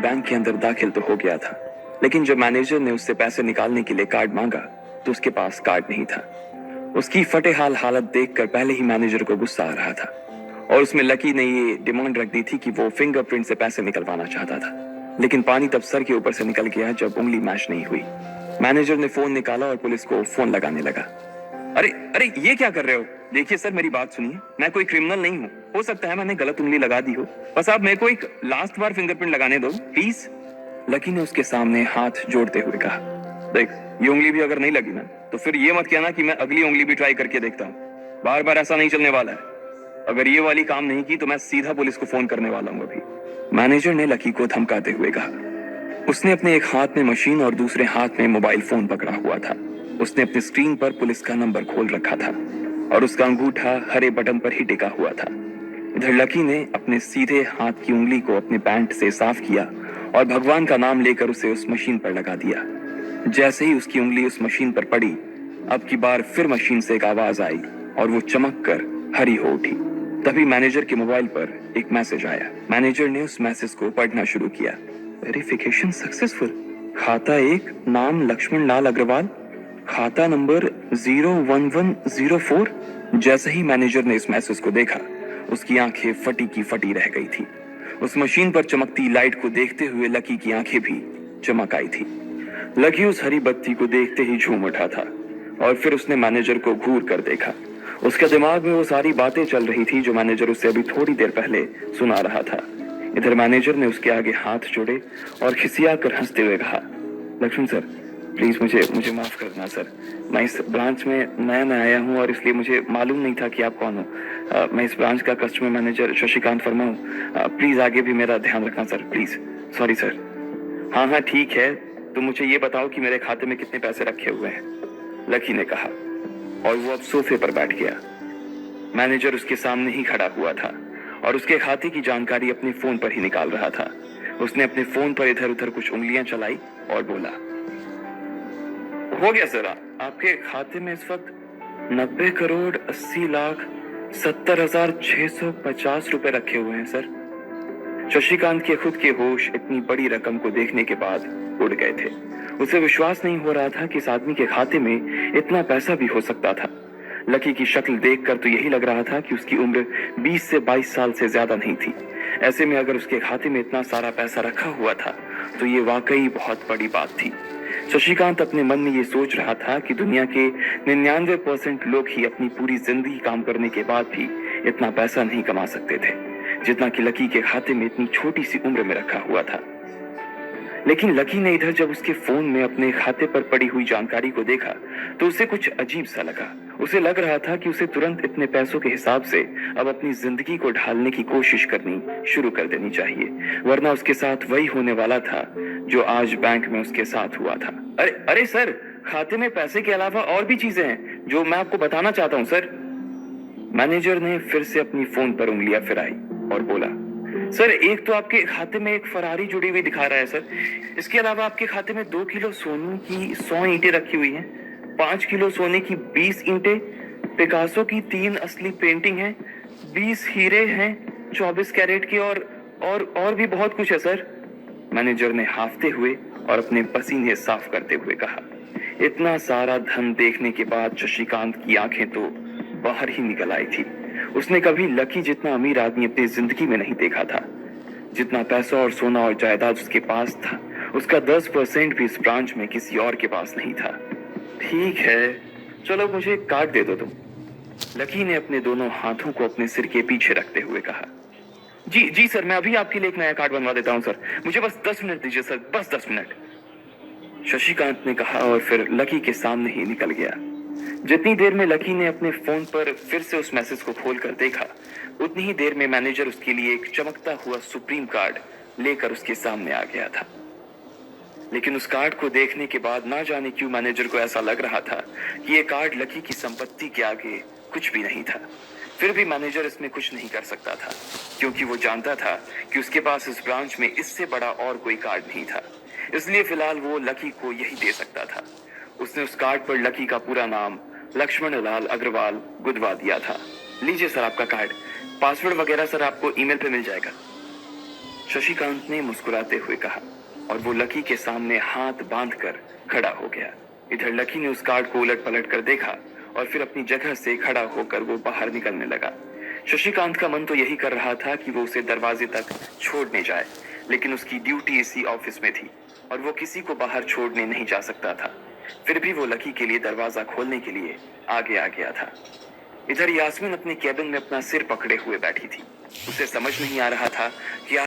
Bank के अंदर दाखिल तो हो गया था, लेकिन जब मैनेजर ने उससे पैसे निकालने के लिए कार्ड मांगा तो उसके पास कार्ड नहीं था। उसकी फटेहाल हालत देखकर पहले ही मैनेजर को गुस्सा आ रहा था और उसमें लकी ने ये डिमांड रख दी थी कि वो फिंगरप्रिंट से पैसे निकलवाना चाहता था। लेकिन पानी तब सर के ऊपर से निकल गया जब उंगली मैच नहीं हुई। मैनेजर ने फोन निकाला और पुलिस को फोन लगाने लगा। अरे अरे ये क्या कर रहे हो? देखिए सर, मेरी बात सुनिए, मैं कोई क्रिमिनल नहीं हूँ। हो सकता है मैंने गलत उंगली लगा दी हो, बस आप मेरे को एक लास्ट बार फिंगरप्रिंट लगाने दो प्लीज। लकी ने उसके सामने हाथ जोड़ते हुए कहा, देख ये उंगली भी अगर नहीं लगी ना तो फिर ये मत कहना कि मैं अगली उंगली भी ट्राई करके देखता हूँ। बार बार ऐसा नहीं चलने वाला है। अगर ये वाली काम नहीं की तो मैं सीधा पुलिस को फोन करने वाला हूँ अभी। मैनेजर ने लकी को धमकाते हुए कहा। उसने अपने एक हाथ में मशीन और दूसरे हाथ में मोबाइल फोन पकड़ा हुआ था। उसने अपनी स्क्रीन पर पुलिस का नंबर खोल रखा था और उसका अंगूठा हरे बटन पर ही टिका हुआ था। इधर लकी ने अपने सीधे हाथ की उंगली को अपने पैंट से साफ किया और भगवान का नाम लेकर उसे उस मशीन पर लगा दिया। जैसे ही उसकी उंगली उस मशीन पर पड़ी, अब की बार फिर मशीन से एक आवाज आई और वो चमक कर हरी हो उठी। तभी मैनेजर के मोबाइल पर एक मैसेज आया। मैनेजर ने उस मैसेज को पढ़ना शुरू किया। Verification successful. खाता 1, नाम लक्ष्मण लाल अग्रवाल, खाता नंबर 01104। जैसे ही मैनेजर ने इस मैसेज को देखा, उसकी आंखें फटी की फटी रह गई थी। उस मशीन पर चमकती लाइट को देखते हुए लकी की आंखें भी चमक आई थी। लकी उस हरी बत्ती को देखते ही झूम उठा था और फिर उसने मैनेजर को घूर कर देखा। उसके दिमाग में वो सारी बातें चल रही थी जो मैनेजर उसे अभी थोड़ी देर पहले सुना रहा था। इधर मैनेजर ने उसके आगे हाथ जोड़े और खिसिया कर हंसते हुए कहा, लक्ष्मण सर प्लीज मुझे माफ करना सर। मैं इस ब्रांच में नया आया हूँ और इसलिए मुझे मालूम नहीं था कि आप कौन हो। मैं इस ब्रांच का कस्टमर मैनेजर शशिकांत वर्मा हूँ। प्लीज आगे भी मेरा ध्यान रखना सर, प्लीज। Sorry sir. हाँ ठीक है, तो मुझे ये बताओ कि मेरे खाते में कितने पैसे रखे हुए हैं, लकी ने कहा और वो अब सोफे पर बैठ गया। मैनेजर उसके सामने ही खड़ा हुआ था और उसके खाते की जानकारी अपने फोन पर ही निकाल रहा था। उसने अपने फोन पर इधर उधर कुछ उंगलियां चलाई और बोला, हो गया सर, आपके खाते में इस वक्त 90,80,70,650 रुपए रखे हुए हैं सर। शशिकांत के खुद के होश इतनी बड़ी रकम को देखने के बाद उड़ गए थे। उसे विश्वास नहीं हो रहा था कि इस आदमी के खाते में इतना पैसा भी हो सकता था। लकी की शक्ल देखकर तो यही लग रहा था कि उसकी उम्र 20 से 22 साल से ज्यादा नहीं थी। ऐसे में अगर उसके खाते में इतना सारा पैसा रखा हुआ था तो ये वाकई बहुत बड़ी बात थी। शशिकांत अपने मन में ये सोच रहा था कि दुनिया के 99% लोग ही अपनी पूरी जिंदगी काम करने के बाद भी इतना पैसा नहीं कमा सकते थे जितना कि लकी के खाते में इतनी छोटी सी उम्र में रखा हुआ था। लेकिन लकी ने इधर जब उसके फोन में अपने खाते पर पड़ी हुई जानकारी को देखा तो उसे कुछ अजीब सा लगा। उसे लग रहा था कि उसे तुरंत इतने पैसों के हिसाब से अब अपनी जिंदगी को ढालने की कोशिश करनी शुरू कर देनी चाहिए, वरना उसके साथ वही होने वाला था जो आज बैंक में उसके साथ हुआ था। अरे सर, खाते में पैसे के अलावा और भी चीजें हैं जो मैं आपको बताना चाहता हूँ सर। मैनेजर ने फिर से अपनी फोन पर उंगलियां फिराई और बोला, सर एक तो आपके खाते में एक फरारी जुड़ी हुई दिखा रहा है सर। इसके अलावा आपके खाते में 2 किलो सोने की 100 ईंटें रखी हुई हैं, 5 किलो सोने की 20 ईंटें, पिकासो की 3 असली पेंटिंग हैं, 20 हीरे हैं 24 कैरेट के और भी बहुत कुछ है सर। मैनेजर ने हाफते हुए और अपने पसीने साफ करते हुए कहा। इतना सारा धन देखने के बाद शशिकांत की आंखें तो बाहर ही निकल आई थी। उसने कभी लकी जितना अमीर आदमी अपनी जिंदगी में नहीं देखा था। जितना पैसा और सोना और जायदाद उसके पास था, उसका 10% भी इस ब्रांच में किसी और के पास नहीं था। ठीक है, चलो मुझे एक कार्ड दे दो तुम, लकी ने अपने दोनों हाथों को अपने सिर के पीछे रखते हुए कहा। जी सर, मैं अभी आपके लिए एक नया कार्ड बनवा देता हूँ सर, मुझे बस 10 मिनट दीजिए सर, बस 10 मिनट, शशिकांत ने कहा और फिर लकी के सामने ही निकल गया। जितनी देर में लकी ने अपने फोन पर फिर से उस मैसेज को खोलकर देखा, उतनी ही देर में मैनेजर उसके लिए एक चमकता हुआ सुप्रीम कार्ड लेकर उसके सामने आ गया था। लेकिन उस कार्ड को देखने के बाद ना जाने क्यों मैनेजर को ऐसा लग रहा था कि ये कार्ड लकी की संपत्ति के आगे कुछ भी नहीं था। फिर भी मैनेजर इसमें कुछ नहीं कर सकता था, क्योंकि वो जानता था कि उसके पास इस ब्रांच में इससे बड़ा और कोई कार्ड नहीं था। इसलिए फिलहाल वो लकी को यही दे सकता था। उसने उस कार्ड पर लकी का पूरा नाम लक्ष्मण लाल अग्रवाल गुदवा दिया था। लीजिए सर आपका कार्ड, पासवर्ड वगैरह सर आपको ईमेल पे मिल जाएगा। शशिकांत ने मुस्कुराते हुए कहा और वो लकी के सामने हाथ बांधकर खड़ा हो गया। इधर लकी ने उस कार्ड को उलट पलट कर देखा और फिर अपनी जगह से खड़ा होकर वो बाहर निकलने लगा। शशिकांत का मन तो यही कर रहा था कि वो उसे दरवाजे तक छोड़ने जाए, लेकिन उसकी ड्यूटी इसी ऑफिस में थी और वो किसी को बाहर छोड़ने नहीं जा सकता था। फिर भी वो लकी के लिए दरवाजा खोलने के लिए आगे आ गया था। इधर यास्मीन अपने केबिन में अपना सिर पकड़े हुए बैठी थी। उसे समझ नहीं आ रहा था कि